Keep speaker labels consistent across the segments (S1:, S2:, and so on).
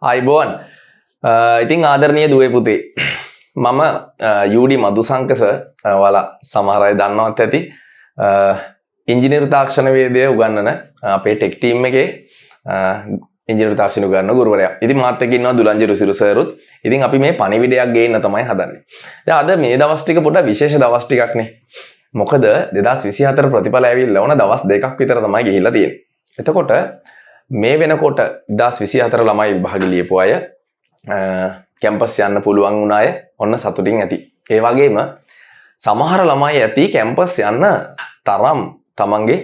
S1: ආයිබෝන් ඉතින් ආදරණීය දුවේ පුතේ මම යූඩි මදුසංක සර් ඔයාලා සමහර අය දන්නවත් ඇති ඉංජිනේරු තාක්ෂණ වේදය උගන්වන අපේ ටෙක් ටීම් එකේ ඉංජිනේරු තාක්ෂණ උගන්වන ගුරුවරයා. ඉතින් මාත් එක්ක ඉන්නවා දුලංජි රුසිරු සර්ුත්. ඉතින් අපි මේ පණිවිඩයක් ගේන්න තමයි හදන්නේ. දැන් අද මේ දවස් ටික පොඩ්ඩක් විශේෂ දවස් ටිකක් නේ. මොකද 2024 ප්‍රතිඵල ඇවිල්ලා වුණ දවස් දෙකක් විතර තමයි ගිහිල්ලා තියෙන්නේ. එතකොට මේ වෙනකොට 2024 ළමයි විභාග ලියපු අය කැම්පස් යන්න පුළුවන් වුණ අය ඔන්න සතුටින් ඇති. ඒ වගේම සමහර ළමයි ඇති කැම්පස් යන්න තරම් තමන්ගේ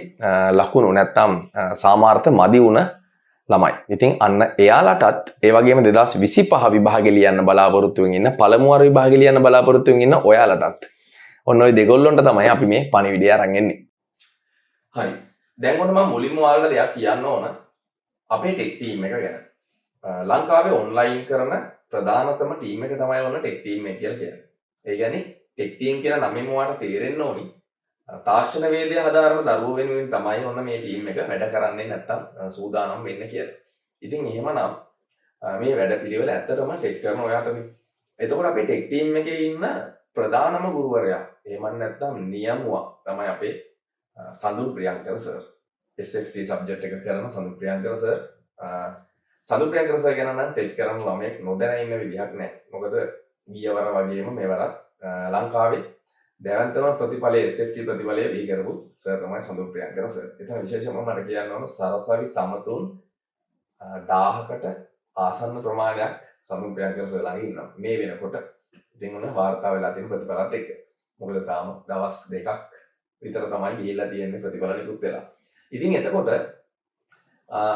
S1: ලකුණු නැත්තම් සාමාර්ථ මදි වුණ ළමයි. ඉතින් අන්න එයාලටත් ඒ වගේම 2025 විභාගෙ ලියන්න බලාපොරොත්තු වෙමින් ඉන්න පළමු වර විභාගෙ ලියන්න බලාපොරොත්තු වෙමින් ඉන්න ඔයාලටත් ඔන්න ඔය දෙගොල්ලොන්ට තමයි අපි මේ පණිවිඩය අරන් එන්නේ. හරි. දැන් ඔන්න මම මුලින්ම ඔයාලට දෙයක් කියන්න ඕන. අපේ ටෙක් ටීම් එක ගැන. ලංකාවේ ඔන්ලයින් කරන ප්‍රධානතම ටීම් එක තමයි ඔන්න ටෙක් ටීම් එක කියලා කියන්නේ. ඒ කියන්නේ ටෙක් ටීම් කියලා නමෙන් ඔයාලට තේරෙන්න ඕනි. තාක්ෂණ වේදය හදාරන දරුවෝ වෙනුවෙන් තමයි ඔන්න මේ ටීම් එක වැඩ කරන්නේ නැත්තම් සූදානම් වෙන්න කියලා. ඉතින් එහෙමනම් මේ වැඩ පිළිවෙල ඇත්තටම ටෙක් කරන ඔයාටනේ. එතකොට අපේ ටෙක් ටීම් එකේ ඉන්න ප්‍රධානම ගුරුවරයා එහෙම නැත්නම් නියමුවා තමයි අපේ සඳුන් ප්‍රියංකර සර්. SFT සබ්ජෙක්ට් එක කරන සඳුන් ප්‍රියංකර සර්. සඳුන් ප්‍රියංකර සර් ගැන නම් ටෙක් කරන ළමයෙක් නොදැන ඉන්න විදිහක් නැහැ. මොකද ගියවර වගේම මෙවරත් ලංකාවේ දැවැන්තම ප්‍රතිඵලයේ SFT ප්‍රතිඵලයේ බිහි කරපු සර් තමයි සඳුන් ප්‍රියංකර සර්. එතන විශේෂයෙන්ම මට කියන්න ඕන සරසවි සමතුන් 1000කට ආසන්න ප්‍රමාණයක් සඳුන් ප්‍රියංකර සර් ළඟ ඉන්නවා මේ වෙනකොට. ඉතින් ඔන්න වාර්තා වෙලා තියෙන ප්‍රතිඵලات එක්ක. මොකද තාම දවස් දෙකක් විතර තමයි ගිහිල්ලා තියෙන්නේ ප්‍රතිඵල නිකුත් වෙලා. ඉතින් එතකොට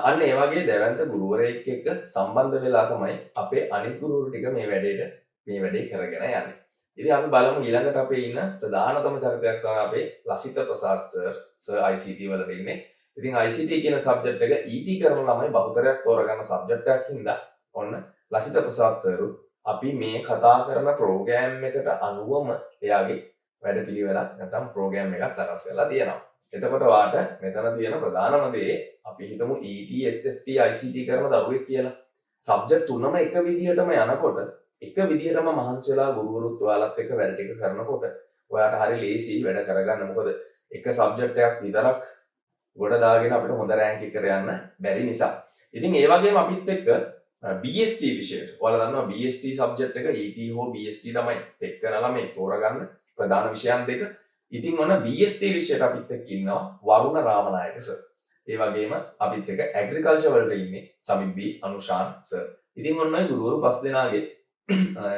S1: අන්න ඒ වගේ දැවැන්ත ගුරුවරයෙක් එක්ක සම්බන්ධ වෙලා තමයි අපේ අනිත් ගුරුවරු ටික මේ වැඩේ කරගෙන යන්නේ. ඉතින් අපි බලමු ඊළඟට අපේ ඉන්න ප්‍රධානතම චරිතයක් තමයි අපේ ලසිත ප්‍රසාද් සර් ICT වලට ඉන්නේ. ඉතින් ICT කියන සබ්ජෙක්ට් එක ET කරන ළමයි බහුතරයක් තෝරගන්න සබ්ජෙක්ට් එකක් හින්දා ඔන්න ලසිත ප්‍රසාද් සර් අපි මේ කතා කරන ප්‍රෝග්‍රෑම් එකට අනුවම එයාගේ වැඩපිළිවෙලක් නැත්නම් ප්‍රෝග්‍රෑම් එකක් සකස් කරලා තියෙනවා. එතකොට ඔයාට මෙතන තියෙන ප්‍රධානම දේ අපි හිතමු ET SFT ICT කරන දරුවෙක් කියලා. සබ්ජෙක්ට් තුනම එක විදිහටම යනකොට එක විදිහටම මහන්සි වෙලා ගුරුවරුත් ඔයාලත් එක්ක වැඩ ටික කරනකොට ඔයාට හරි ලේසි වැඩ කරගන්න. මොකද එක සබ්ජෙක්ට් එකක් විතරක් ගොඩ දාගෙන අපිට හොඳ රෑන්ක් එකකට යන්න බැරි නිසා. ඉතින් ඒ වගේම අපිත් එක්ක BST විෂයට ඔයාලා දන්නවා BST සබ්ජෙක්ට් එක ET හෝ BST තමයි ටෙක් කරන ළමයි තෝරගන්න ප්‍රධාන විෂයන් දෙක. ඉතින් ඔන්න BST විෂයට අපිත් එක්ක ඉන්නවා වරුණ රාමනායක සර්. ඒ වගේම අපිත් එක්ක ඇග්‍රිකල්චර් වලට ඉන්නේ සමිත් අනුෂාන් සර්. ඉතින් ඔන්න ඔය ගුරුවරු 5 දෙනාගේ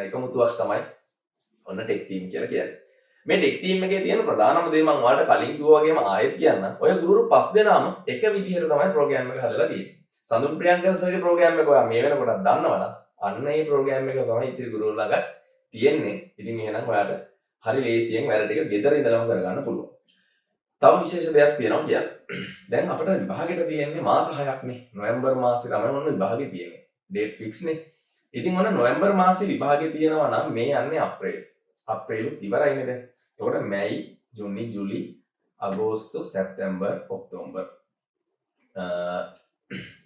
S1: එකමුතුවක් තමයි ඔන්න ටෙක් ටීම් කියලා කියන්නේ. මේ ටෙක් ටීම් එකේ තියෙන ප්‍රධානම දේ මම ඔයාලට කලින් කිව්වා වගේම ආයෙත් කියන්න. ඔය ගුරුවරු 5 දෙනාම එක විදිහට තමයි ප්‍රෝග්‍රෑම් එක හදලා තියෙන්නේ. සඳුන් ප්‍රියංකර සර්ගේ ප්‍රෝග්‍රෑම් එක ඔයා මේ වෙනකොටත් දන්නවනම් අන්න ඒ ප්‍රෝග්‍රෑම් එක තමයි ඉතිරි ගුරුවරු ළඟ තියෙන්නේ. ඉතින් එහෙනම් ඔයාට හරි ලේසියෙන් වැඩ ටික ගෙදර ඉඳලම කරගන්න පුළුවන්. තව විශේෂ දෙයක් තියෙනවා කියන්න. දැන් අපිට විභාගෙට තියෙන්නේ මාස 6ක් නේ. නොවැම්බර් මාසේ තමයි ඔන්න විභාගෙ තියෙන්නේ. ඩේට් ෆික්ස් නේ. ඉතින් ඔන්න නොවැම්බර් මාසේ විභාගෙ තියෙනවා නම් මේ යන්නේ අප්‍රේල්. අප්‍රේලුත් ඉවරයිනේ දැන්. එතකොට මැයි, ජූනි, ජූලි, අගෝස්තු, සැප්තැම්බර්, ඔක්තෝබර්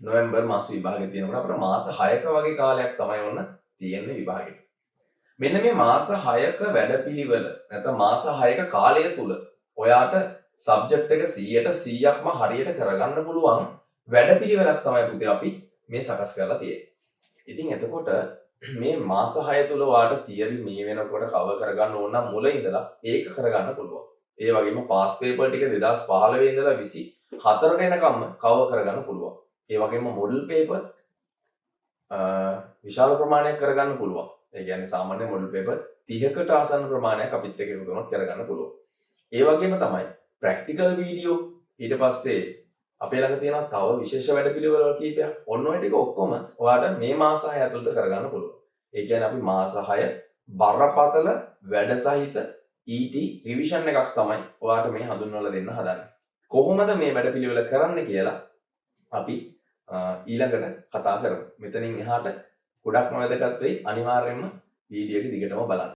S1: නොවැම්බර් මාසේ විභාගෙ තියෙනකොට අපිට මාස 6ක වගේ කාලයක් තමයි ඔන්න තියෙන්නේ විභාගෙට. මෙන්න මේ මාස 6ක වැඩපිළිවෙල නැත්නම් මාස 6ක කාලය තුල ඔයාට සබ්ජෙක්ට් එක 100%ක්ම හරියට කරගන්න පුළුවන් වැඩපිළිවෙලක් තමයි පුතේ අපි මේ සකස් කරලා තියෙන්නේ. ඉතින් එතකොට මේ මාස 6 තුල ඔයාට තියරි මේ වෙනකොට කවර් කරගන්න ඕන නම් මුල ඉඳලා ඒක කරගන්න පුළුවන්. ඒ වගේම පාස් පේපර් ටික 2015 ඉඳලා 24ට එනකම්ම කවර් කරගන්න පුළුවන්. ඒ වගේම මොඩල් පේපර් විශාල ප්‍රමාණයක් කරගන්න පුළුවන්. ඒ කියන්නේ සාමාන්‍ය මොඩල් පේපර් 30කට ආසන්න ප්‍රමාණයක් අපිත් එක්ක එකතු කරනත් කරගන්න පුළුවන්. ඒ වගේම තමයි ප්‍රැක්ටිකල් වීඩියෝ ඊට පස්සේ අපේ ළඟ තියෙන තව විශේෂ වැඩපිළිවෙළ කීපයක්. ඔන්න ඔය ටික ඔක්කොම ඔයාලට මේ මාස 6 ඇතුළත කරගන්න පුළුවන්. ඒ කියන්නේ අපි මාස 6 බරපතල වැඩ සහිත ET රිවිෂන් එකක් තමයි ඔයාලට මේ හඳුන්වලා දෙන්න හදන්නේ. කොහොමද මේ වැඩපිළිවෙල කරන්න කියලා අපි ඊළඟට කතා කරමු. මෙතනින් එහාට ගොඩක්ම වැදගත් වෙයි. අනිවාර්යයෙන්ම වීඩියෝ එක දිගටම බලන්න.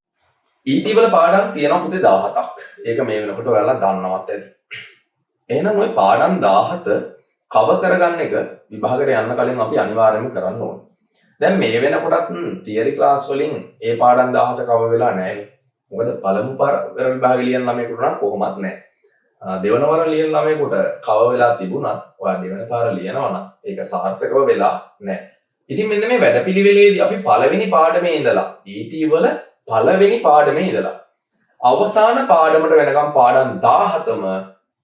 S1: ET වල පාඩම් තියෙනවා පුතේ 17ක්. ඒක මේ වෙනකොට ඔයාලා දන්නවත් ඇති. එහෙනම් ওই පාඩම් 17 කවර් කරගන්න එක විභාගයට යන්න කලින් අපි අනිවාර්යයෙන්ම කරන්න ඕනේ. දැන් මේ වෙනකොටත් තියරි ක්ලාස් වලින් ඒ පාඩම් 17 කව වෙලා නැහැ. මොකද පළමු විභාග ලියන ළමයෙකුට නම් කොහොමත් නැහැ. දෙවන වර ලියන ළමයෙකුට කව වෙලා තිබුණත් ඔයා දෙවන පාර ලියනවා නම් ඒක සාර්ථකව වෙලා නැහැ. ඉතින් මෙන්න මේ වැඩපිළිවෙලේදී අපි පළවෙනි පාඩමේ ඉඳලා ET වල පළවෙනි පාඩමේ ඉඳලා අවසාන පාඩමට වෙනකම් පාඩම් 17ම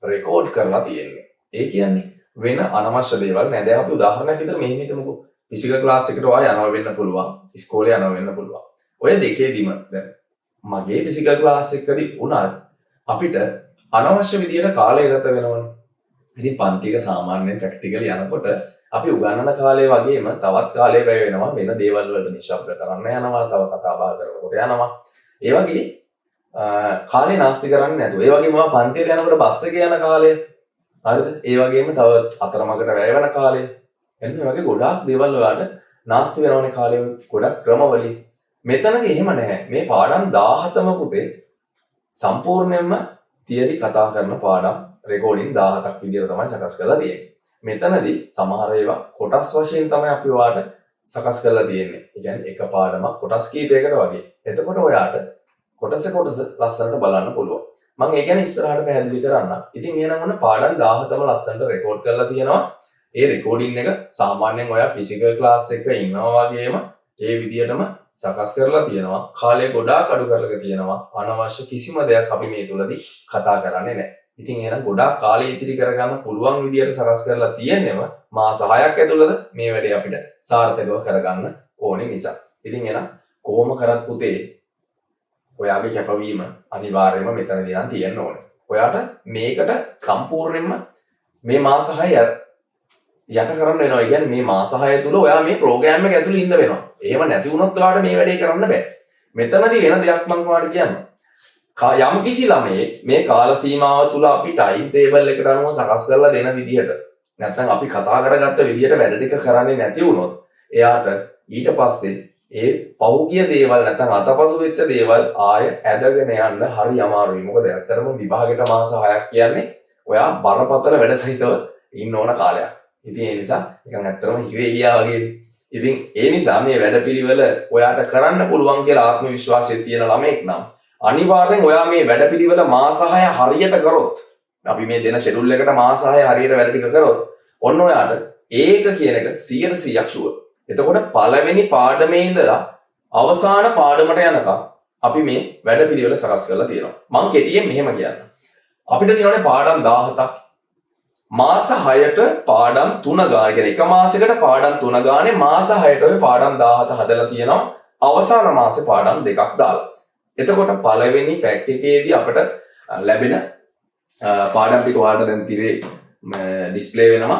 S1: රෙකෝඩ් කරලා තියෙන්නේ. ඒ කියන්නේ වෙන අනවශ්‍ය දේවල් නෑ. දැන් අපි උදාහරණයක් විතර මෙහෙම හිතමුකෝ. ෆිසිකල් ක්ලාස් එකට ඔයා යනවා වෙන්න පුළුවන්. ඉස්කෝලේ යනවා වෙන්න පුළුවන්. ඔය දෙකේදීම දැන් මගේ ෆිසිකල් ක්ලාස් එකකදී වුණත් අපිට අනවශ්‍ය විදියට කාලය ගත වෙනවනේ. ඉතින් පන්තික සාමාන්‍යයෙන් ප්‍රැක්ටිකල් යනකොට අපි උගන්නන කාලය වගේම තවත් කාලය වැය වෙනවා වෙන දේවල් වලට නිශ්ශබ්ද කරන්න යනවා, තව කතා බහ කරනකොට යනවා. ඒ වගේ කාලේ නාස්ති කරන්නේ නැතුව. ඒ වගේම මම පන්තියට යනකොට බස් එකේ යන කාලය. හරිද? ඒ වගේම තව අතරමඟට වැය වෙන කාලය. එන්න මේ වගේ ගොඩාක් දේවල් වලට නාස්ති වෙනවනේ කාලය ගොඩක් ක්‍රමවලින්. මෙතනදී එහෙම නැහැ. මේ පාඩම් 17ම පුතේ සම්පූර්ණයෙන්ම තියරි කතා කරන පාඩම් රෙකෝඩින් 17ක් විදියට තමයි සකස් කරලා තියෙන්නේ. මෙතනදී සමහර ඒවා කොටස් වශයෙන් තමයි අපි ඔයාලට සකස් කරලා තියෙන්නේ. ඒ කියන්නේ එක පාඩමක් කොටස් කීපයකට වගේ. එතකොට ඔයාට කොටස ලස්සනට බලන්න පුළුවන්. මම ඒ ගැන ඉස්සරහට පැහැදිලි කරන්න. ඉතින් එහෙනම් ඔන්න පාඩම් 17ම ලස්සනට රෙකෝඩ් කරලා තියෙනවා. ඒ රෙකෝඩින් එක සාමාන්‍යයෙන් ඔයා ෆිසිකල් ක්ලාස් එක ඉන්නවා වගේම ඒ විදියටම සකස් කරලා තියෙනවා. කාලය ගොඩාක් අඩු කරලා තියෙනවා. අනවශ්‍ය කිසිම දෙයක් අපි මේ තුලදී කතා කරන්නේ නැහැ. ඉතින් එහෙනම් ගොඩාක් කාලය ඉතිරි කරගන්න පුළුවන් විදියට සකස් කරලා තියෙන්නම මාස 6ක් ඇතුළත මේ වැඩේ අපිට සාර්ථකව කරගන්න ඕනේ නිසා. ඉතින් එහෙනම් කොහොම කරත් පුතේ ඔයාගේ කැපවීම අනිවාර්යයෙන්ම මෙතනදී නම් තියෙන්න ඕනේ. ඔයාට මේකට සම්පූර්ණයෙන්ම මේ මාස 6 යට කරන්න වෙනවා. ඒ කියන්නේ මේ මාස 6 තුල ඔයා මේ ප්‍රෝග්‍රෑම් එක ඇතුළේ ඉන්න වෙනවා. එහෙම නැති වුණොත් ඔයාට මේ වැඩේ කරන්න බෑ. මෙතනදී වෙන දෙයක් මම ඔයාලට කියන්නම්. යම් කිසි ළමයෙක් මේ කාල සීමාව තුල අපි ටයිම් ටේබල් එකට අනුව සකස් කරලා දෙන විදිහට නැත්නම් අපි කතා කරගත්ත විදිහට වැඩ ටික කරන්නේ නැති වුණොත් එයාට ඊට පස්සේ ඒ පෞද්ගලික දේවල් නැත්නම් අතපසු වෙච්ච දේවල් ආය ඇදගෙන යන්න හරි අමාරුයි. මොකද ඇත්තටම විභාගෙට මාස 6ක් කියන්නේ ඔයා බරපතල වැඩ සහිතව ඉන්න ඕන කාලයක්. ඉතින් ඒ නිසා නිකන් ඇත්තටම හිරේ ගියා වගේ. ඉතින් ඒ නිසා මේ වැඩපිළිවෙල ඔයාට කරන්න පුළුවන් කියලා ආත්ම විශ්වාසය තියෙන ළමෙක් නම් අනිවාර්යෙන් ඔයා මේ වැඩපිළිවෙල මාස 6 හරියට කරොත් අපි මේ දෙන ෂෙඩියුල් එකට මාස 6 හරියට වැඩ ටික කරොත් ඔන්න ඔයාට ඒක කියන එක 100% ෂුවර්. එතකොට පළවෙනි පාඩමේ ඉඳලා අවසාන පාඩමට යනකම් අපි මේ වැඩපිළිවෙල සකස් කරලා තියෙනවා. මම කෙටියෙන් මෙහෙම කියන්නම්. අපිට තියෙනවානේ පාඩම් 17ක්. මාස 6ට පාඩම් 3 ගාන. කියන්නේ එක මාසයකට පාඩම් 3 ගානේ මාස 6ට ඔය පාඩම් 17 හදලා තියෙනවා. අවසාන මාසේ පාඩම් 2ක් දාලා. එතකොට පළවෙනි පැක් එකේදී අපිට ලැබෙන පාඩම් ටික ඔයාලට දැන් තිරේ ඩිස්ප්ලේ වෙනවා.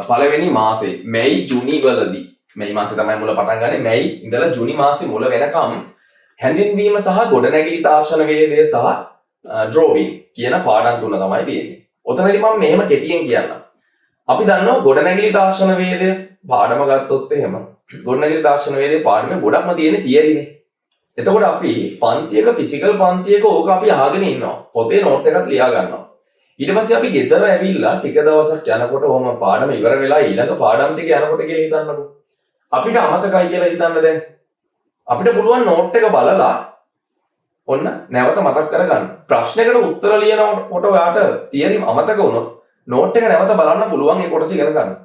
S1: පළවෙනි මාසේ මැයි ජුනි වලදී මැයි මාසේ තමයි මුල පටන් ගන්නේ. මැයි ඉඳලා ජුනි මාසේ මුල වෙනකම් හැඳින්වීම සහ ගොඩනැගිලි තාක්ෂණ වේදය සහ ඩ්‍රෝවිං කියන පාඩම් තුන තමයි තියෙන්නේ. ඔතනදී මම මෙහෙම කෙටියෙන් කියන්නම්. අපි දන්නවා ගොඩනැගිලි තාක්ෂණ වේදය පාඩම ගත්තොත් එහෙම ගොඩනැගිලි තාක්ෂණ වේදේ පාඩමේ ගොඩක්ම තියෙන්නේ තියරිනේ. එතකොට අපි පන්තියක ෆිසිකල් පන්තියක ඕක අපි අහගෙන ඉන්නවා. පොතේ නෝට් එකක් ලියා ගන්නවා. ඊට පස්සේ අපි ගෙදර ඇවිල්ලා ටික දවසක් යනකොට ඔහම පාඩම ඉවර වෙලා ඊළඟ පාඩම් ටික යනකොට කියලා හිතන්නකෝ. අපිට අමතකයි කියලා හිතන්න දැන්. අපිට පුළුවන් නෝට් එක බලලා ඔන්න නැවත මතක් කරගන්න. ප්‍රශ්නයකට උත්තර ලියනකොට ඔයාට තියරි අමතක වුණොත් නෝට් එක නැවත බලන්න පුළුවන් ඒ කොටස ඉගෙන ගන්න.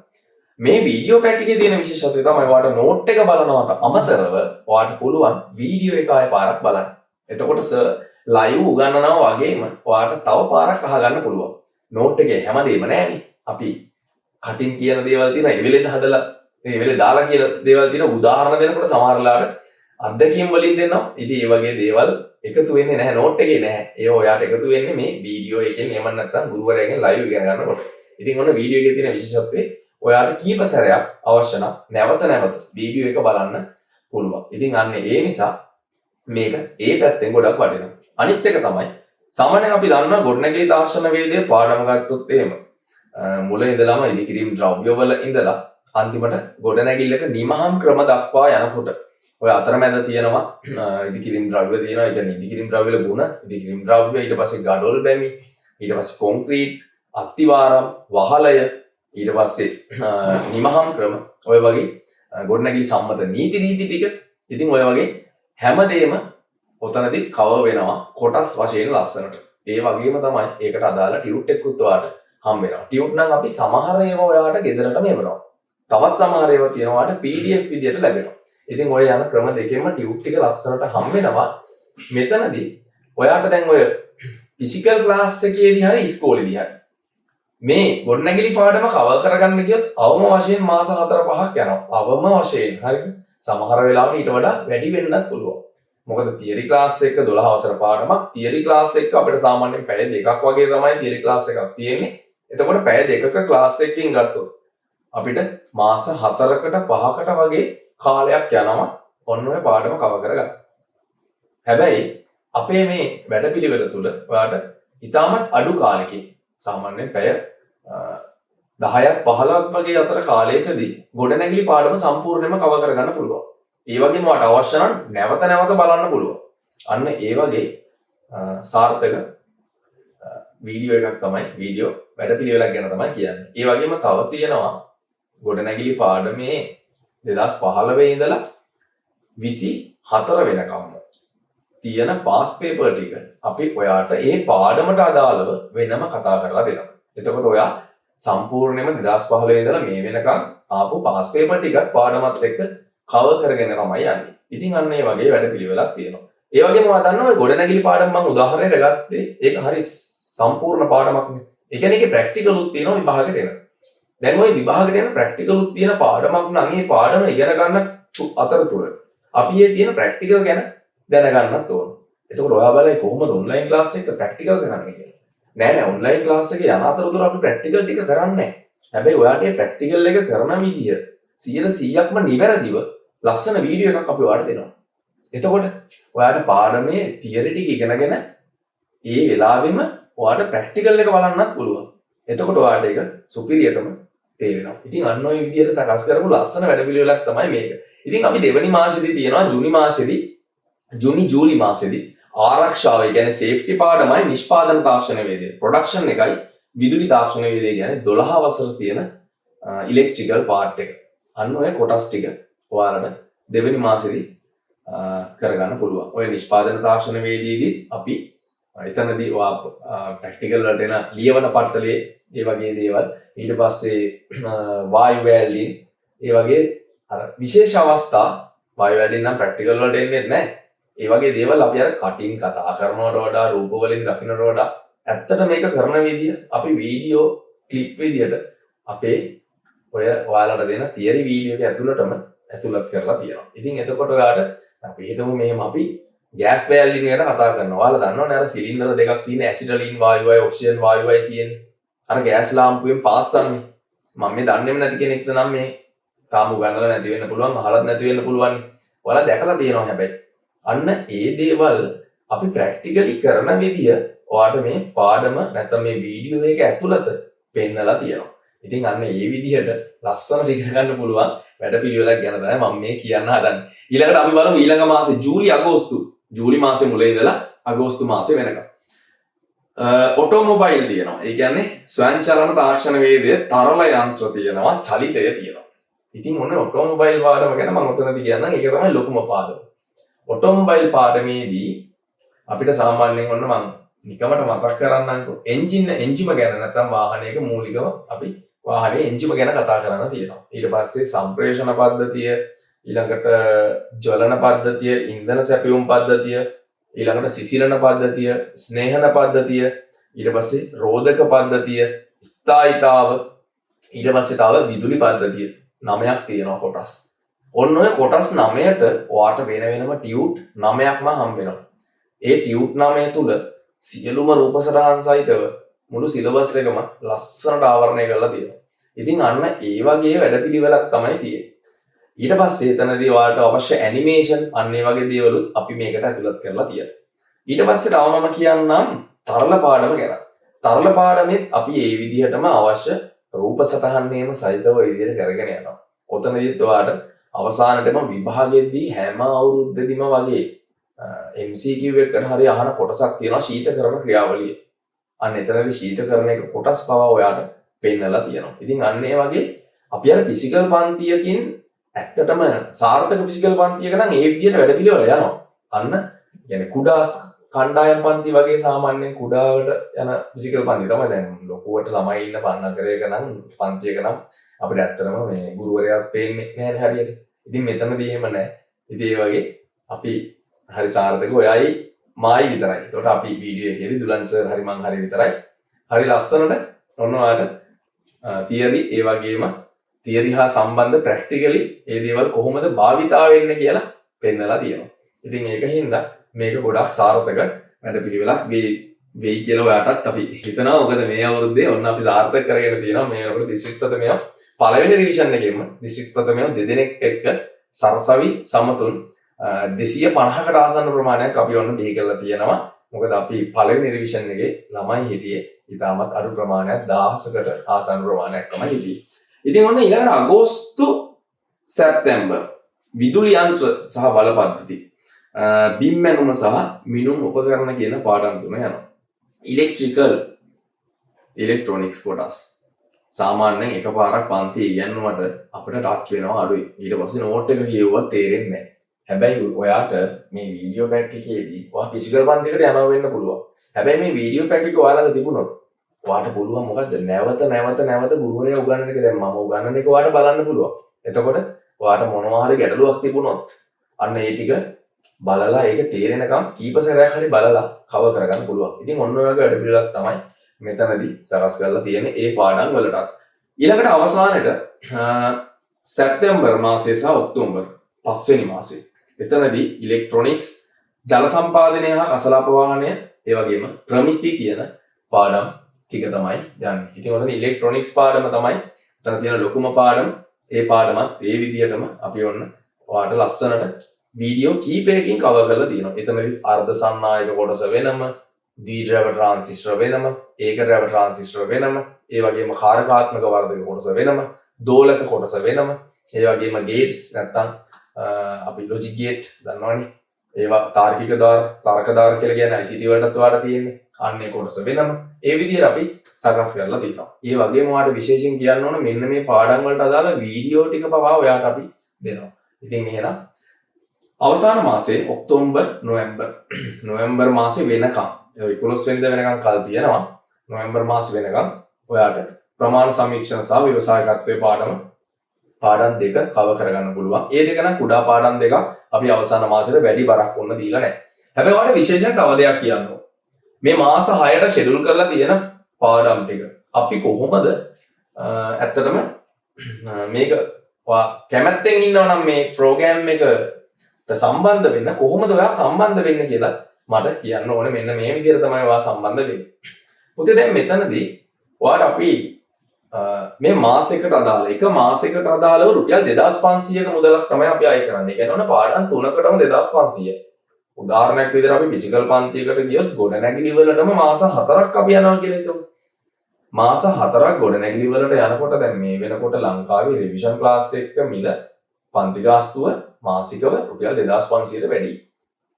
S1: මේ වීඩියෝ පැක් එකේ තියෙන විශේෂත්වය තමයි ඔයාට නෝට් එක බලනවට අමතරව ඔයාට පුළුවන් වීඩියෝ එක ආයෙ පාරක් බලන්න. එතකොට සර් ලයිව් උගන්වනවා වගේම ඔයාට තව පාරක් අහගන්න පුළුවන්. නෝට් එකේ හැමදේම නෑනේ. අපි කටින් කියන දේවල් තියෙනවා, ඒ වෙලෙද හදලා මේ වෙලේ දාලා කියලා දේවල් තියෙනවා. උදාහරණ දෙනකොට සමහරලාට අත්දැකීම් වලින් දෙනවා. ඉතින් මේ වගේ දේවල් එකතු වෙන්නේ නැහැ නෝට් එකේ නැහැ. ඒ ඔයාට එකතු වෙන්නේ මේ වීඩියෝ එකෙන් එහෙම නැත්නම් ගුරුවරයාගෙන් ලයිව් ඉගෙන ගන්නකොට. ඉතින් ඔන්න වීඩියෝ එකේ තියෙන විශේෂත්වය ඔයාට කීප සැරයක් අවශ්‍ය නම් නැවත වීඩියෝ එක බලන්න පුළුවන්. ඉතින් අන්න ඒ නිසා මේක ඒ පැත්තෙන් ගොඩක් වටිනවා. අනිත් එක තමයි සාමාන්‍යයෙන් අපි දන්නවා ගොඩනැගිලි තාක්ෂණ වේදයේ පාඩම ගත්තොත් එහෙම මුල ඉඳලම ඉදිකිරීම් ද්‍රව්‍ය වල ඉඳලා අන්තිමට ගොඩනැගිල්ලක නිමහම් ක්‍රම දක්වා යනකොට ඔය අතරමැද තියෙනවා ඉදිකිරීම් ද්‍රව්‍ය තියෙනවා. ඒ කියන්නේ ඉදිකිරීම් ද්‍රව්‍ය වල ගුණ, ඉදිකිරීම් ද්‍රව්‍ය, ඊට පස්සේ ගඩොල් බැමි, ඊට පස්සේ කොන්ක්‍රීට්, අත්තිවාරම්, වහලය, ඊට පස්සේ නිමහම් ක්‍රම, ඔය වගේ ගොඩනැගිලි සම්මත නීති රීති ටික. ඉතින් ඔය වගේ හැමදේම ඔතනදී කවර් වෙනවා කොටස් වශයෙන් ලස්සනට. ඒ වගේම තමයි ඒකට අදාළ ටියුට් එකකුත් ඔයාලට හම්බ වෙනවා. ටියුට් නම් අපි සමහර ඒවා ඔයාලට ගෙදරටම එවනවා. තවත් සමහර ඒවා තියෙනවාට PDF විදියට ලැබෙනවා. ඉතින් ඔය යන ක්‍රම දෙකෙන්ම ටියුට් ටික ලස්සනට හම්බ වෙනවා. මෙතනදී ඔයාට දැන් ඔය ෆිසිකල් ක්ලාස් එකේදී හරි ඉස්කෝලේදී හරි මේ ගොඩනැගිලි පාඩම කවර් කරගන්න ගියොත් අවම වශයෙන් මාස 4-5ක් යනවා. අවම වශයෙන් හරිද? සමහර වෙලාවට ඊට වඩා වැඩි වෙන්නත් පුළුවන්. මොකද තියරි ක්ලාස් එක 12 වසර පාඩමක්. තියරි ක්ලාස් එක අපිට සාමාන්‍යයෙන් පැය දෙකක් වගේ තමයි තියරි ක්ලාස් එකක් තියෙන්නේ. එතකොට පැය දෙකක ක්ලාස් එකකින් ගත්තොත් අපිට මාස 4කට 5කට වගේ කාලයක් යනවා ඔන්න ඔය පාඩම කවර් කරගන්න. හැබැයි අපේ මේ වැඩපිළිවෙල තුල ඔයාට ඉතාමත් අඩු කාලෙකින් සාමාන්‍යයෙන් පැය 10ක් 15ක් වගේ අතර කාලයකදී ගොඩනැගිලි පාඩම සම්පූර්ණයෙන්ම කවර් කරගන්න පුළුවන්. ඒ වගේම ඔයාට අවශ්‍ය නම් නැවත නැවත බලන්න පුළුවන්. අන්න ඒ වගේ සාර්ථක වීඩියෝ එකක් තමයි වීඩියෝ වැඩපිළිවෙලක් ගැන තමයි කියන්නේ. ඒ වගේම තව තියෙනවා ගොඩනැගිලි පාඩමේ 2015 ඉඳලා 24 වෙනකම්ම තියෙන පාස් පේපර් ටික අපි ඔයාට ඒ පාඩමට අදාළව වෙනම කතා කරලා දෙනවා. එතකොට ඔයා සම්පූර්ණයෙන්ම 2015 ඉඳලා මේ වෙනකම් ආපු පාස් පේපර් ටිකත් පාඩමත් එක්ක කවර් කරගෙන තමයි යන්නේ. ඉතින් අන්න ඒ වගේ වැඩපිළිවෙලක් තියෙනවා. ඒ වගේම ඔයා දන්නවා ඔය ගොඩනැගිලි පාඩම මම උදාහරණයක් ගත්තේ ඒක හරි සම්පූර්ණ පාඩමක්නේ. ඒ කියන්නේ ඒකේ ප්‍රැක්ටිකලුත් තියෙනවා විභාගෙට එන. දැන් ওই විභාගෙට එන ප්‍රැක්ටිකලුත් තියෙන පාඩමක් නම් මේ පාඩම ඉගෙන ගන්න අතරතුර අපි මේ තියෙන ප්‍රැක්ටිකල් ගැන දැනගන්නත් ඕන. එතකොට ඔයා බලයි කොහොමද ඔන්ලයින් ක්ලාස් එක ප්‍රැක්ටිකල් කරන්නේ කියලා. නෑ ඔන්ලයින් ක්ලාස් එකේ යන අතරතුර අපි ප්‍රැක්ටිකල් ටික කරන්නේ නෑ. හැබැයි ඔයාට මේ ප්‍රැක්ටිකල් එක කරන විදිය 100%ක්ම නිවැරදිව ලස්සන වීඩියෝ එකක් අපි ඔයාලට දෙනවා. එතකොට ඔයාට පාඩමේ තියරි ටික ඉගෙනගෙන ඒ වෙලාවෙම ඔයාට ප්‍රැක්ටිකල් එක බලන්නත් පුළුවන්. එතකොට ඔයාට ඒක සුපිරියටම තේරෙනවා. ඉතින් අන්න ඔය විදියට සකස් කරපු ලස්සන වැඩපිළිවෙලක් තමයි මේක. ඉතින් අපි දෙවනි මාසෙදී තියෙනවා ජූනි මාසෙදී ආරක්ෂාව, ඒ කියන්නේ සේෆ්ටි පාඩමයි නිෂ්පාදන තාක්ෂණ වේදය. ප්‍රොඩක්ෂන් එකයි විදුලි තාක්ෂණ වේදය කියන්නේ 12 වසර තියෙන ඉලෙක්ට්‍රිකල් පාර්ට් එක. අන්න ඔය කොටස් ටික ඔයාලට දෙවනි මාසෙදී කරගන්න පුළුවන්. ඔය නිෂ්පාදන තාක්ෂණ වේදයේදී අපි එතනදී ප්‍රැක්ටිකල් වලට එන ලියවන පට්ටලේ ඒ වගේ දේවල්, ඊට පස්සේ වායු වැල්ලින් ඒ වගේ අර විශේෂ අවස්ථා වායු වැල්ලින් නම් ප්‍රැක්ටිකල් වලට එන්නේ නැහැ. ඒ වගේ දේවල් අපි අර කටින් කතා කරනවට වඩා රූප වලින් දකින්නට වඩා ඇත්තට මේක කරන විදිය අපි වීඩියෝ ක්ලිප් විදියට අපේ ඔය ඔයාලට දෙන තියරි වීඩියෝ එක ඇතුළටම ඇතුළත් කරලා තියෙනවා. ඉතින් එතකොට ඔයාට අපි හිතමු මෙහෙම අපි ගෑස් වැල්ලින් ගැන කතා කරනවා. ඔයාලා දන්නවනේ අර සිලින්ඩර දෙකක් තියෙන ඇසිඩලින් වායුවයි ඔක්සිජන් වායුවයි තියෙන්නේ. අර ගෑස් ලාම්පුවෙන් පාස් කරන්නේ. මම මේ දන්නේම නැති කෙනෙක්ට නම් මේ තාම උගන්නලා නැති වෙන්න පුළුවන්, අහලත් නැති වෙන්න පුළුවන්. ඔයාලා දැකලා තියෙනවා හැබැයි. අන්න ඒ දේවල් අපි ප්‍රැක්ටිකලි කරන විදිය ඔයාට මේ පාඩම නැත්නම් මේ වීඩියෝ එක ඇතුළත පෙන්නලා තියෙනවා. ඉතින් අන්න ඒ විදිහට ලස්සනට ඉගෙන ගන්න පුළුවන් වැඩපිළිවෙලක් ගැන තමයි මම මේ කියන්න හදන්නේ. ඊළඟට අපි බලමු ඊළඟ මාසේ ජූලි මාසේ මුල ඉඳලා අගෝස්තු මාසේ වෙනකම්. ඔටෝමොබයිල් තියෙනවා. ඒ කියන්නේ ස්වයංචලන තාක්ෂණ වේදය, තරල යන්ත්‍ර තියෙනවා, චලිතය තියෙනවා. ඉතින් ඔන්න ඔටෝමොබයිල් පාඩම ගැන මම උතනදී කියන්නම්. ඒක තමයි ලොකුම පාඩම. ඔටෝමොබයිල් පාඩමේදී අපිට සාමාන්‍යයෙන් ඔන්න මම නිකමට මතක් කරන්නම්කෝ එන්ජිම ගැන නැත්නම් වාහනයක මූලිකව අපි වාහනේ එන්ජිම ගැන කතා කරන්න තියෙනවා. ඊට පස්සේ සම්ප්‍රේෂණ පද්ධතිය, ඊළඟට ජ්වලන පද්ධතිය, ඉන්ධන සැපයුම් පද්ධතිය, ඊළඟට සිසිලන පද්ධතිය, ස්නේහන පද්ධතිය, ඊට පස්සේ රෝධක පද්ධතිය, ස්ථායීතාව, ඊට පස්සේ තව විදුලි පද්ධතිය 9ක් තියෙනවා කොටස්. ඔන්න ඔය කොටස් 9ට ඔයාට වෙනම ටියුට් 9ක්ම හම්බ වෙනවා. ඒ ටියුට් 9 තුල සියලුම රූප සටහන් සහිතව මුළු සිලබස් එකම ලස්සනට ආවරණය කරලා තියෙනවා. ඉතින් අන්න ඒ වගේ වැඩපිළිවෙලක් තමයි තියෙන්නේ. ඊට පස්සේ එතනදී ඔයාලට අවශ්‍ය ඇනිමේෂන් අන්න ඒ වගේ දේවලුත් අපි මේකට ඇතුළත් කරලා තියෙනවා. ඊට පස්සේ තව මම කියන්නම් තරල පාඩම ගැන. තරල පාඩමෙත් අපි ඒ විදිහටම අවශ්‍ය රූප සටහන් නේම සහිතව විදිහට කරගෙන යනවා. ඔතනදිත් ඔයාලට අවසානටම විභාගෙදී හැම අවුරුද්දෙදිම වගේ MCQ එකට හරි අහන කොටසක් තියෙනවා ශීතකරණ ක්‍රියාවලිය. අන්න එතනදී ශීතකරණ එක කොටස් පවා ඔයාට පෙන්නලා තියෙනවා. ඉතින් අන්න ඒ වගේ අපි අර ෆිසිකල් පන්තියකින් ඇත්තටම සාර්ථක ෆිසිකල් පන්තියක නම් ඒ විදිහට වැඩ පිළිවෙල යනවා. අන්න يعني කුඩා කණ්ඩායම් පන්ති වගේ සාමාන්‍යයෙන් කුඩාවට යන ෆිසිකල් පන්ති තමයි දැන් ලොකුවට ළමයි ඉන්න පන්නකරයක නම් පන්තියක නම් අපිට ඇත්තටම මේ ගුරුවරයාත් පේන්නේ නැහැ හරියට. ඉතින් මෙතනදී එහෙම නැහැ. ඉතින් ඒ වගේ අපි හරි සාර්ථක ඔයයි මායි විතරයි. ඒකට අපි වීඩියෝ එකේදී දුලන් සර් හරි මං හරි විතරයි. හරි ලස්සනට ඔන්න ඔයාලට තියරි ඒ වගේම තියරි හා සම්බන්ධ ප්‍රැක්ටිකලි ඒ දේවල් කොහොමද භාවිතා වෙන්නේ කියලා පෙන්නලා තියෙනවා. ඉතින් ඒක හින්දා මේක ගොඩක් සාර්ථක වැඩපිළිවෙලක් වෙයි කියලා ඔයාටත් අපි හිතනවා. මොකද මේ අවුරුද්දේ ඔන්න අපි සාර්ථක කරගෙන තියෙනවා. මේ වල දිස්ත්‍රික් ප්‍රථමය පළවෙනි රිවිෂන් එකෙම දිස්ත්‍රික් ප්‍රථමය දෙදෙනෙක් එක්ක සරසවි සමතුන් 250කට ආසන්න ප්‍රමාණයක් අපි ඔන්න බිහි කරලා තියෙනවා. මොකද අපි පළවෙනි රිවිෂන් එකේ ළමයි හිටියේ ඉතාමත් අඩු ප්‍රමාණයක් 1000කට ආසන්න ප්‍රමාණයක් තමයි හිටියේ. ඉතින් ඔන්න ඊළඟට අගෝස්තු සැප්තැම්බර් විදුලි යන්ත්‍ර සහ බල පද්ධති බිම් මැනුම සහ මිනුම් උපකරණ කියන පාඩම් තුන යනවා. ඉලෙක්ට්‍රිකල් ඉලෙක්ට්‍රොනික්ස් කොටස් සාමාන්‍යයෙන් එකපාරක් පන්තියේ ඉගෙනුවට අපිට ටච් වෙනවා අඩුයි. ඊට පස්සේ නෝට් එක කියවුවත් තේරෙන්නේ නැහැ. හැබැයි ඔයාට මේ වීඩියෝ පැක් එකේදී ඔයා ෆිසිකල් පන්තියකට යනවා වෙන්න පුළුවන්. හැබැයි මේ වීඩියෝ පැක් එක ඔයාලඟ තිබුණොත් ඔයාට පුළුවන් මොකද්ද නැවත ගුරුවරයා උගන්වන එක දැන් මම උගන්වන එක ඔයාට බලන්න පුළුවන්. එතකොට ඔයාට මොනවා හරි ගැටලුවක් තිබුණොත් අන්න ඒ ටික බලලා ඒක තේරෙනකම් කීප සැරයක් හරි බලලා කවර් කරගන්න පුළුවන්. ඉතින් ඔන්න ඔය වගේ වැඩ පිළිවෙලක් තමයි මෙතනදී සකස් කරලා තියෙන්නේ ඒ පාඩම් වලට. ඊළඟට අවසානයේ සැප්තැම්බර් මාසයේ සහ ඔක්තෝබර් 5 වෙනි මාසයේ එතනදී ඉලෙක්ට්‍රොනික්ස් ජල සම්පාදනය හා කසලාප වාහනය ඒ වගේම ප්‍රමිති කියන පාඩම් ටික තමයි යන්නේ. ඉතින් ඔතන ඉලෙක්ට්‍රොනික්ස් පාඩම තමයි එතන තියෙන ලොකුම පාඩම. ඒ පාඩමත් ඒ විදිහටම අපි ඔන්න ඔයාලට ලස්සනට වීඩියෝ කීපයකින් කවර් කරලා තියෙනවා. එතනදී අර්ධ සන්නායක කොටස වෙනම, ද්විද්‍රව ට්‍රාන්සිස්ටර් වෙනම, ඒක ද්‍රව ට්‍රාන්සිස්ටර් වෙනම, ඒ වගේම කාරකාත්මක වර්ධක කොටස වෙනම, දෝලක කොටස වෙනම, ඒ වගේම ගේට්ස් නැත්තම් අපි ලොජික් ගේට් දන්නවනේ. ඒවා තාර්කික දාර, තර්ක දාර කියලා කියන්නේ ICT වලටත් ඔයාලට තියෙන්නේ. අන්නේ කොටස වෙනම. ඒ විදිහට අපි සකස් කරලා තියෙනවා. ඒ වගේම ඔයාලට විශේෂයෙන් කියන්න ඕන මෙන්න මේ පාඩම් වලට අදාළ වීඩියෝ ටික පවා ඔයාලට අපි දෙනවා. ඉතින් එහෙනම් අවසාන මාසේ ඔක්තෝබර් නොවැම්බර් මාසේ වෙනකම් 11 වෙනිදා වෙනකම් කල් තියෙනවා. නොවැම්බර් මාසේ වෙනකම් ඔයාලට ප්‍රමාණ සමීක්ෂණ සහ ව්‍යවසායකත්වයේ පාඩම් දෙක කවර් කරගන්න පුළුවන්. ඒ දෙක නම් කුඩා පාඩම් දෙකක් අපි අවසාන මාසෙට වැඩි බරක් වුණ දීලා නැහැ. හැබැයි ඔයාලට විශේෂයෙන් තව දෙයක් කියන්න ඕන. මේ මාස 6ට ෂෙඩියුල් කරලා තියෙන පාඩම් ටික අපි කොහොමද ඇත්තටම මේක කැමැත්තෙන් ඉන්නවා නම් මේ ප්‍රෝග්‍රෑම් එකට සම්බන්ධ වෙන්න කොහොමද ඔයා සම්බන්ධ වෙන්න කියලා මට කියන්න ඕනේ. මෙන්න මේ විදිහට තමයි ඔයා සම්බන්ධ වෙන්නේ. පුතේ දැන් මෙතනදී ඔයාට අපි මේ මාසයකට අදාළ එක මාසයකට අදාළව රුපියල් 2500ක මුදලක් තමයි අපි අය කරන්නේ. ඒ කියන්නේ පාඩම් 3කටම 2500. උදාහරණයක් විදිහට අපි ෆිසිකල් පන්තියකට ගියොත් ගොඩනැගිලි වලටම මාස 4ක් අපි යනවා කියලා හිතමු. මාස 4ක් ගොඩනැගිලි වලට යනකොට දැන් මේ වෙනකොට ලංකාවේ රිවිෂන් ක්ලාස් එක මිල පන්ති ගාස්තුව මාසිකව රුපියල් 2500ට වැඩි.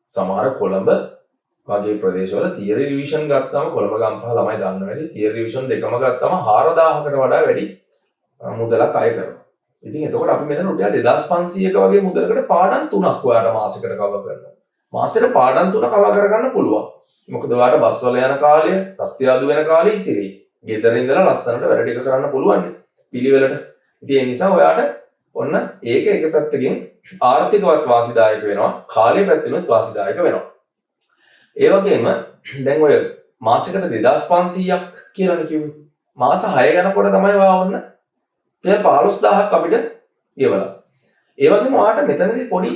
S1: සමහර කොළඹ වගේ ප්‍රදේශවල තියරි රිවිෂන් ගත්තාම කොළඹ ගම්පහ ළමයි දන්නවා ඇති තියරි රිවිෂන් දෙකම ගත්තාම 4000කට වඩා වැඩි මුදලක් අය කරනවා. ඉතින් එතකොට අපි මෙතන රුපියල් 2500ක වගේ මුදලකට පාඩම් 3ක් ඔයාලට මාසෙකට කවර් කරනවා. මාසෙට පාඩම් 3 කවර් කරගන්න පුළුවන්. මොකද ඔයාලට බස් වල යන කාලය, රස්තිය ආදු වෙන කාලය ඉතිරි. ගෙදර ඉඳලා ලස්සනට වැඩ ටික කරන්න පුළුවන් පිළිවෙලට. ඉතින් ඒ නිසා ඔයාට ඔන්න ඒක එක පැත්තකින් ආර්ථිකවත් වාසිදායක වෙනවා, කාලයේ පැත්තෙනුත් වාසිදායක වෙනවා. ඒ වගේම දැන් ඔය මාසෙකට 2500ක් කියලානේ කිව්වේ. මාස 6 යනකොට තමයි ඔයා ඔන්න 15000ක් අපිට ගෙවලා. ඒ වගේම ඔයාට මෙතනදී පොඩි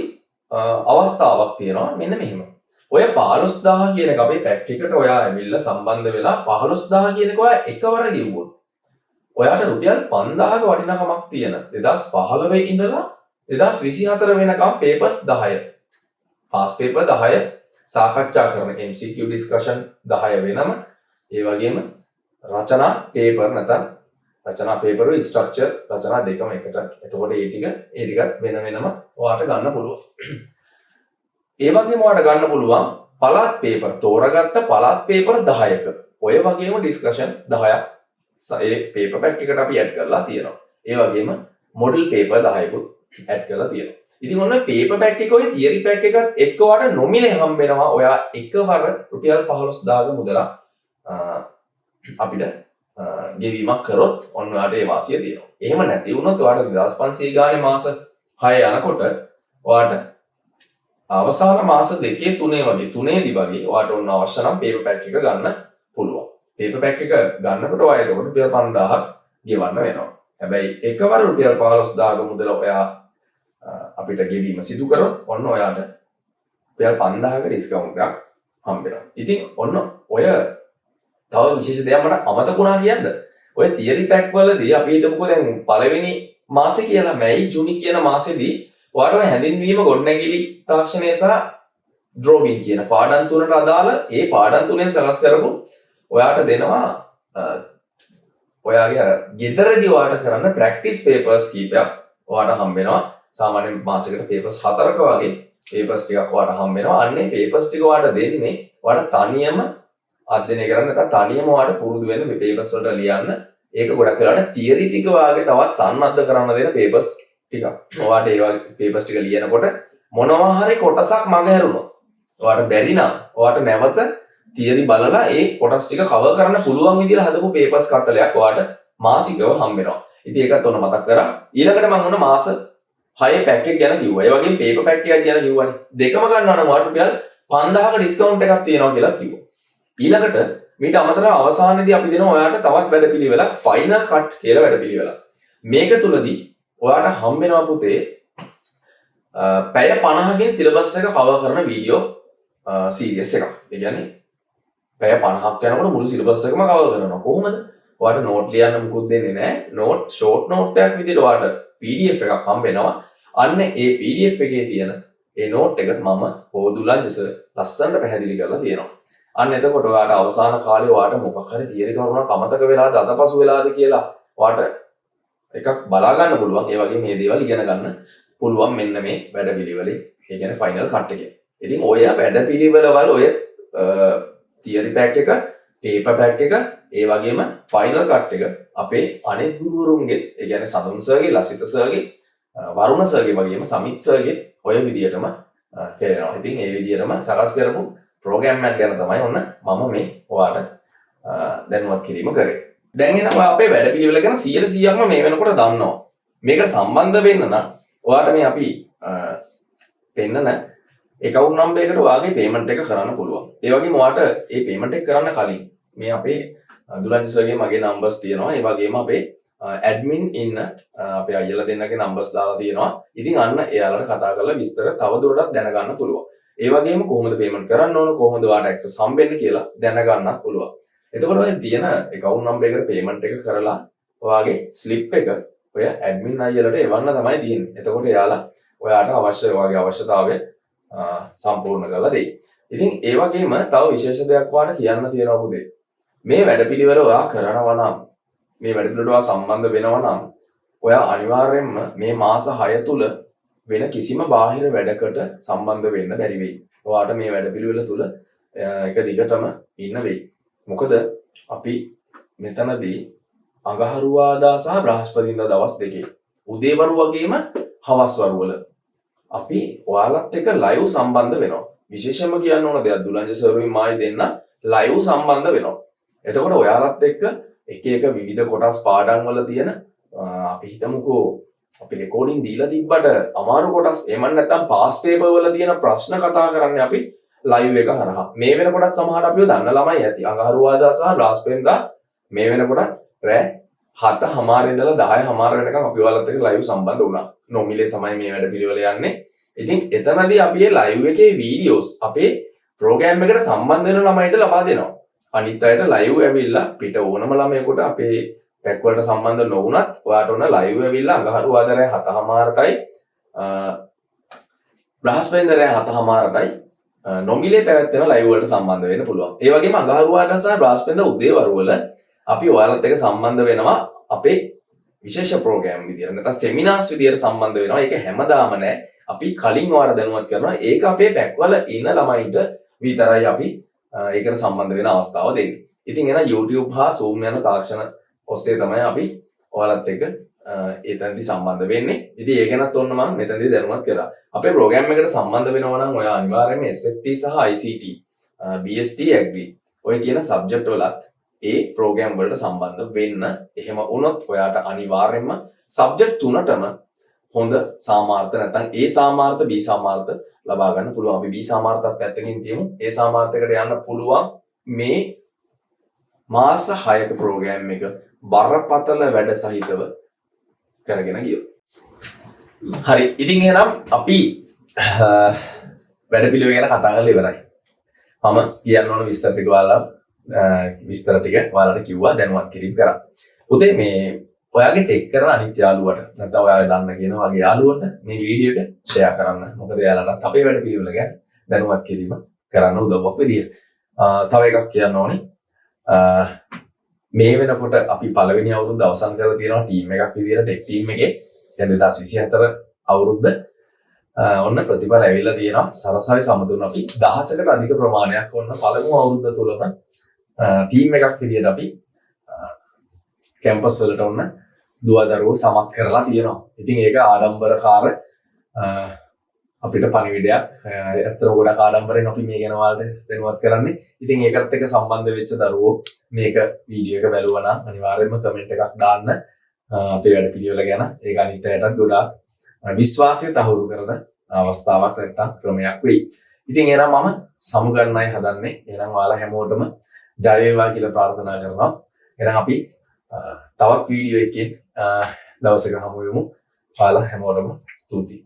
S1: අවස්ථාවක් තියෙනවා. මෙන්න මෙහෙම. ඔය 15000 කියන එක අපේ පැක් එකට ඔයා ඇවිල්ලා සම්බන්ධ වෙලා 15000 කියන එක ඔයා එකවර ගෙවුවොත් ඔයාට රුපියල් 5000ක වටිනාකමක් තියෙන 2015 ඉඳලා 2024 වෙනකම් පේපර්ස් 10 පාස් පේපර් 10 සාකච්ඡා කරන MCQ ඩිස්කෂන් 10 වෙනම ඒ වගේම රචනා පේපර් නැත්නම් රචනා පේපර් වල ස්ට්‍රක්චර් රචනා දෙකම එකට. එතකොට ඒ ටිකත් වෙන වෙනම ඔයාට ගන්න පුළුවන්. ඒ වගේම ඔයාට ගන්න පුළුවන් පළාත් පේපර් තෝරාගත්ත පළාත් පේපර් 10ක. ඔය වගේම ඩිස්කෂන් 10ක් ඒ පේපර් පැක් එකට අපි ඇඩ් කරලා තියෙනවා. ඒ වගේම මොඩල් පේපර් 10කුත් ඇඩ් කරලා තියෙනවා. ඉතින් ඔන්න පේපර් පැක් එක ඔය තියරි පැක් එකත් එක්ක ඔයාලට නොමිලේ හම්බ වෙනවා. ඔයා එකවර රුපියල් 15000ක මුදලක් අපිට ගෙවීමක් කරොත් ඔන්න ඔයාලට ඒ වාසිය තියෙනවා. එහෙම නැති වුණොත් ඔයාලට 2500 ගානේ මාස 6 යනකොට ඔයාලට අවසාන මාස 2 3 වගේ 3ේදී වගේ ඔයාලට ඔන්න අවශ්‍ය නම් පේපර් පැක් එක ගන්න පුළුවන්. පේපර් පැක් එක ගන්නකොට ඔයා එතකොට රුපියල් 5000ක් ගෙවන්න වෙනවා. හැබැයි එකවර රුපියල් 15000ක මුදල ඔයා අපිට ගෙවීම සිදු කරොත් ඔන්න ඔයාට රුපියල් 5000ක ඩිස්කවුන්ට් එකක් හම්බ වෙනවා. ඉතින් ඔන්න ඔය තව විශේෂ දෙයක් මට අමතක වුණා කියන්න. ඔය තියරි පැක් වලදී අපි හිතමුකෝ දැන් පළවෙනි මාසේ කියලා මැයි ජූනි කියන මාසෙදී ඔයාට ඔය හැඳින්වීම ගොඩනැගිලි තාක්ෂණය සහ ඩ්‍රෝවින් කියන පාඩම් තුනට අදාළ ඒ පාඩම් තුනෙන් සකස් කරපු ඔයාට දෙනවා ඔයාගේ අර ගෙදරදී ඔයාට කරන්න ප්‍රැක්ටිස් පේපර්ස් කීපයක් ඔයාට හම්බ වෙනවා. සාමාන්‍යයෙන් මාසෙකට පේපර්ස් 4ක වගේ පේපර්ස් ටිකක් ඔයාට හම්බ වෙනවා. අන්නේ පේපර්ස් ටික ඔයාට දෙන්නේ ඔයාට තනියම අධ්‍යයනය කරන්න නැත්නම් තනියම ඔයාට පුරුදු වෙන්න මේ පේපර්ස් වලට ලියන්න. ඒක ගොඩක් වෙලාවට තියරි ටික වාගේ තවත් සන්නද්ධ කරන්න දෙන පේපර්ස් ටිකක්. ඔයාට ඒ වගේ පේපර්ස් ටික ලියනකොට මොනවා හරි කොටසක් මගහැරුණොත් ඔයාට බැරි නම් ඔයාට නැවත තියරි බලලා ඒ කොටස් ටික කවර් කරන්න පුළුවන් විදිහට හදපු පේපර්ස් කට්ටලයක් ඔයාට මාසිකව හම්බ වෙනවා. ඉතින් ඒකත් ඔන්න මතක් කරා. ඊළඟට මම ඔන්න මාස 6 පැක් එක ගැන කිව්වා. ඒ වගේම පේපර් පැක් එකක් ගැන කිව්වනේ. දෙකම ගන්නවා නම් ඔයාලට රුපියල් 5000ක ඩිස්කවුන්ට් එකක් තියෙනවා කියලා කිව්වා. ඊළඟට මීට අමතරව අවසානයේදී අපි දෙනවා ඔයාලට තවත් වැඩපිළිවෙලක් ෆයිනල් කට් කියලා වැඩපිළිවෙලක්. මේක තුලදී ඔයාලට හම්බ වෙනවා පුතේ පැය 50කින් සිලබස් එක කවර් කරන වීඩියෝ සීරීස් එකක්. ඒ කියන්නේ පැය 50ක් යනකොට මුළු සිලබස් එකම කවර් කරනවා. කොහොමද? ඔයාලට නෝට් ලියන්න මුකුත් දෙන්නේ නැහැ. නෝට් ෂෝට් නෝට් එකක් විදිහට ඔයාලට PDF එකක් හම්බ වෙනවා. අන්න ඒ PDF එකේ තියෙන ඒ නෝට් එක මම පොදුලන්ජස ලස්සනට පැහැදිලි කරලා තියෙනවා. අන්න එතකොට ඔයාට අවසාන කාලේ ඔයාට මොකක් හරි තියරි කරුණක් අමතක වෙලාද අතපසු වෙලාද කියලා ඔයාට එකක් බලා ගන්න පුළුවන්. ඒ වගේ මේ දේවල් ඉගෙන ගන්න පුළුවන් මෙන්න මේ වැඩපිළිවෙලේ. ඒ කියන්නේ ෆයිනල් කට් එකේ. ඉතින් ඔය වැඩපිළිවෙලවල ඔය තියරි පැක් එක, පේපර් පැක් එක, ඒ වගේම ෆයිනල් කට් එක අපේ අනෙක් ගුරුවරුන්ගේ, ඒ කියන්නේ සඳුන් සර්ගේ, ලසිත සර්ගේ, වරුණ සර්ගේ වගේම සමිත් සර්ගේ ඔය විදියටම කරනවා. ඉතින් ඒ විදියටම සකස් කරපු ප්‍රෝග්‍රෑම් එකක් ගැන තමයි ඔන්න මම මේ ඔයාලට දැනුවත් කිරීම කරේ. දැන් එනවා අපේ වැඩපිළිවෙල ගැන 100%ක්ම මේ වෙනකොට දන්නවා. මේකට සම්බන්ධ වෙන්න නම් ඔයාලට මේ අපි පෙන්නන account number එකට ඔයාගේ payment එක කරන්න පුළුවන්. ඒ වගේම ඔයාලට මේ payment එක කරන්න කලින් මේ අපේ දුලන්ජි සර්ගේ මගේ numbers තියෙනවා. ඒ වගේම අපේ admin ඉන්න අපේ අයියලා දෙන්නගේ numbers දාලා තියෙනවා. ඉතින් අන්න එයාලට කතා කරලා විස්තර තව දුරටත් දැනගන්න පුළුවන්. ඒ වගේම කොහොමද payment කරන්න ඕන, කොහොමද ඔයාලට access හම්බෙන්නේ කියලා දැනගන්නත් පුළුවන්. එතකොට ඔය තියෙන account number එකට payment එක කරලා ඔයාගේ slip එක ඔය admin අයියලට එවන්න තමයි තියෙන්නේ. එතකොට එයාලා ඔයාට අවශ්‍ය ඔයාගේ අවශ්‍යතාවය සම්පූර්ණ කරලා දෙයි. ඉතින් ඒ වගේම තව විශේෂ දෙයක් වාට කියන්න තියෙනවා පුතේ. මේ වැඩපිළිවෙල ඔයා කරනවා නම්, මේ වැඩපිළිවෙලට ඔයා සම්බන්ධ වෙනවා නම් ඔයා අනිවාර්යයෙන්ම මේ මාස 6 තුල වෙන කිසිම බාහිර වැඩකට සම්බන්ධ වෙන්න බැරි වෙයි. ඔයාට මේ වැඩපිළිවෙල තුල එක දිගටම ඉන්න වෙයි. මොකද අපි මෙතනදී අඟහරුවාදා සහ බ්‍රහස්පතින්දා දවස් දෙකේ උදේවරු වගේම හවස්වරු වල අපි ඔයාලත් එක්ක ලයිව් සම්බන්ධ වෙනවා. විශේෂයෙන්ම කියන්න ඕන දෙයක් දුලන්ජ සර්වි මායි දෙන්න ලයිව් සම්බන්ධ වෙනවා. එතකොට ඔයාලත් එක්ක එක එක විවිධ කොටස් පාඩම් වල තියෙන අපි හිතමුකෝ අපි රෙකෝඩින් දීලා තිබ්බට අමාරු කොටස් එහෙම නැත්නම් පාස් පේපර් වල තියෙන ප්‍රශ්න කතා කරන්නේ අපි ලයිව් එක හරහා. මේ වෙනකොටත් සමහරට අපිව දන්න ළමයි ඇති. අඟහරුවාදා සහ බ්‍රහස්පතින්දා මේ වෙනකොට රෑ 7:00 ඉඳලා 10:00 වෙනකම් අපි ඔයාලත් එක්ක ලයිව් සම්බන්ධ වුණා. නොමිලේ තමයි මේ වැඩ පිළිවෙල යන්නේ. ඉතින් එතනදී අපි මේ ලයිව් එකේ වීඩියෝස් අපේ ප්‍රෝග්‍රෑම් එකට සම්බන්ධ වෙන ළමයිට ලබා දෙනවා. අනිත් අයට ලයිව් ඇවිල්ලා පිට ඕනම ළමයෙකුට අපේ පැක් වලට සම්බන්ධ නොවුනත් ඔයාට උන ලයිව් ඇවිල්ලා අඟහරුවාදා රෑ 7:00ටයි බ්‍රහස්පතින්දා රෑ 7:00ටයි නොමිලේ පැවැත්වෙන ලයිව් වලට සම්බන්ධ වෙන්න පුළුවන්. ඒ වගේම අඟහරුවාදා සහ බ්‍රහස්පතින්දා උදේවරු වල අපි ඔයාලත් එක්ක සම්බන්ධ වෙනවා අපේ විශේෂ ප්‍රෝග්‍රෑම් විදියට. නැත්නම් සෙමිනාර්ස් විදියට සම්බන්ධ වෙනවා. ඒක හැමදාම නෑ. අපි කලින් ඔයාලට දැනුවත් කරනවා. ඒක අපේ පැක් වල ඉන්න ළමයින්ට විතරයි අපි ඒකට සම්බන්ධ වෙන අවස්ථාව දෙන්නේ. ඉතින් එහෙනම් YouTube හා Zoom යන තාක්ෂණ ඔස්සේ තමයි අපි ඔයාලත් එක්ක එතනදි සම්බන්ධ වෙන්නේ. ඉතින් ඒ ගැනත් ඔන්න මම මෙතනදී දැනුවත් කරා. අපේ ප්‍රෝග්‍රෑම් එකට සම්බන්ධ වෙනවා නම් ඔයා අනිවාර්යයෙන්ම SFT සහ ICT BST Agri ඔය කියන සබ්ජෙක්ට් වලත් ඒ ප්‍රෝග්‍රෑම් වලට සම්බන්ධ වෙන්න. එහෙම වුණොත් ඔයාට අනිවාර්යයෙන්ම සබ්ජෙක්ට් තුනටම හොඳ සාමාර්ථ නැත්නම් A සාමාර්ථ B සාමාර්ථ ලබා ගන්න පුළුවන්. අපි B සාමාර්ථත් පැත්තකින් තියමු. A සාමාර්ථයකට යන්න පුළුවන් මේ මාස 6ක ප්‍රෝග්‍රෑම් එක බරපතල වැඩ සහිතව කරගෙන ගියොත්. හරි. ඉතින් එහෙනම් අපි වැඩ පිළිවෙල ගැන කතා කරලා ඉවරයි. මම කියන්න ඕන විස්තර ටික ඔයාලට කිව්වා දැනුවත් කිරීම කරා. උදේ මේ ඔයාගේ ටෙක් කරන අනිත් යාළුවට නැත්නම් ඔයාලා දන්න කියන වගේ යාළුවන්ට මේ වීඩියෝ එක ෂෙයා කරන්න. මොකද එයාලට අපේ වැඩ පිළිවෙල ගැන දැනුවත් කිරීම කරන්න උදව්වක් විදියට. තව එකක් කියන්න ඕනේ. මේ වෙනකොට අපි පළවෙනි අවුරුද්ද අවසන් කරලා තියෙනවා ටීම් එකක් විදියට ටෙක් ටීම් එකේ. දැන් 2024 අවුරුද්ද ඔන්න ප්‍රතිඵල ඇවිල්ලා තියෙනවා. සරසවි සමතුලිත අපි 1000කට අධික ප්‍රමාණයක් ඔන්න පළමු අවුරුද්ද තුලම ටීම් එකක් විදියට අපි කැම්පස් වලට ඔන්න දුවදරුවෝ සමත් කරලා තියෙනවා. ඉතින් ඒක ආඩම්බරකාර අපිට පණිවිඩයක්. ඇත්තට ගොඩක් ආඩම්බරෙන් අපි මේ ගැන ඔයාලට දැනුවත් කරන්නේ. ඉතින් ඒකත් එක්ක සම්බන්ධ වෙච්ච දරුවෝ මේක වීඩියෝ එක බැලුවා නම් අනිවාර්යයෙන්ම කමෙන්ට් එකක් දාන්න. අපේ වැඩ පිළිවෙල ගැන ඒක අනිත් අයටත් ගොඩාක් විශ්වාසය තහවුරු කරන අවස්ථාවක් නැත්තම් ක්‍රමයක් වෙයි. ඉතින් එහෙනම් මම සමුගන්නයි හදන්නේ. එහෙනම් ඔයාලා හැමෝටම ජය වේවා කියලා ප්‍රාර්ථනා කරනවා. එහෙනම් අපි තවත් වීඩියෝ එකකින් දවසක හමු වෙමු. ඔයාලා හැමෝටම ස්තුතියි.